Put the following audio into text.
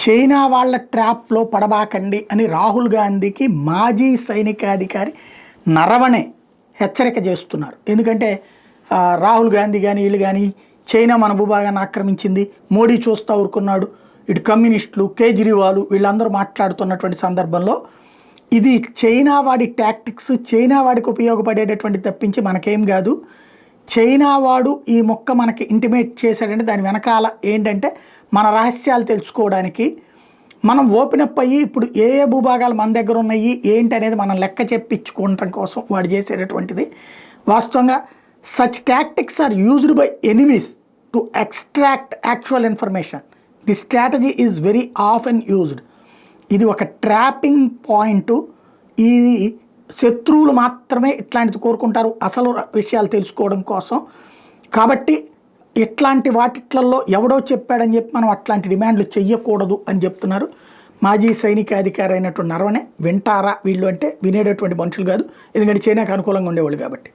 China వాళ్ళ ట్రాప్లో పడబాకండి అని రాహుల్ గాంధీకి మాజీ సైనికాధికారి నరవణే హెచ్చరిక చేస్తున్నారు. ఎందుకంటే రాహుల్ గాంధీ కానీ వీళ్ళు కానీ చైనా మన భూభాగాన్ని ఆక్రమించింది, మోడీ చూస్తూ ఊరుకున్నాడు, ఇటు కమ్యూనిస్టులు కేజ్రీవాల్ వీళ్ళందరూ మాట్లాడుతున్నటువంటి సందర్భంలో ఇది చైనా వాడి టాక్టిక్స్, చైనా వాడికి ఉపయోగపడేటటువంటి తప్పించి మనకేం కాదు. చైనా వాడు ఈ మొక్క మనకి ఇంటిమేట్ చేశాడంటే దాని వెనకాల ఏంటంటే మన రహస్యాలు తెలుసుకోవడానికి మనం ఓపెన్ అప్ అయ్యి ఇప్పుడు ఏ ఏ భూభాగాలు మన దగ్గర ఉన్నాయి ఏంటి అనేది మనం లెక్క చెప్పించుకోవటం కోసం వాడు చేసేటటువంటిది. వాస్తవంగా such tactics are used by enemies to extract actual information. The strategy is very often used. ఇది ఒక ట్రాపింగ్ పాయింట్. ఇది శత్రువులు మాత్రమే ఇట్లాంటిది కోరుకుంటారు అసలు విషయాలు తెలుసుకోవడం కోసం. కాబట్టి ఇట్లాంటి వాటిట్లలో ఎవడో చెప్పాడని చెప్పి మనం అట్లాంటి డిమాండ్లు చెయ్యకూడదు అని చెప్తున్నారు. మాజీ సైనికాధికారి అయినటువంటి నరవణే. వింటారా వీళ్ళు అంటే వినేటటువంటి మనుషులు కాదు, ఎందుకంటే చైనాకు అనుకూలంగా ఉండేవాళ్ళు కాబట్టి.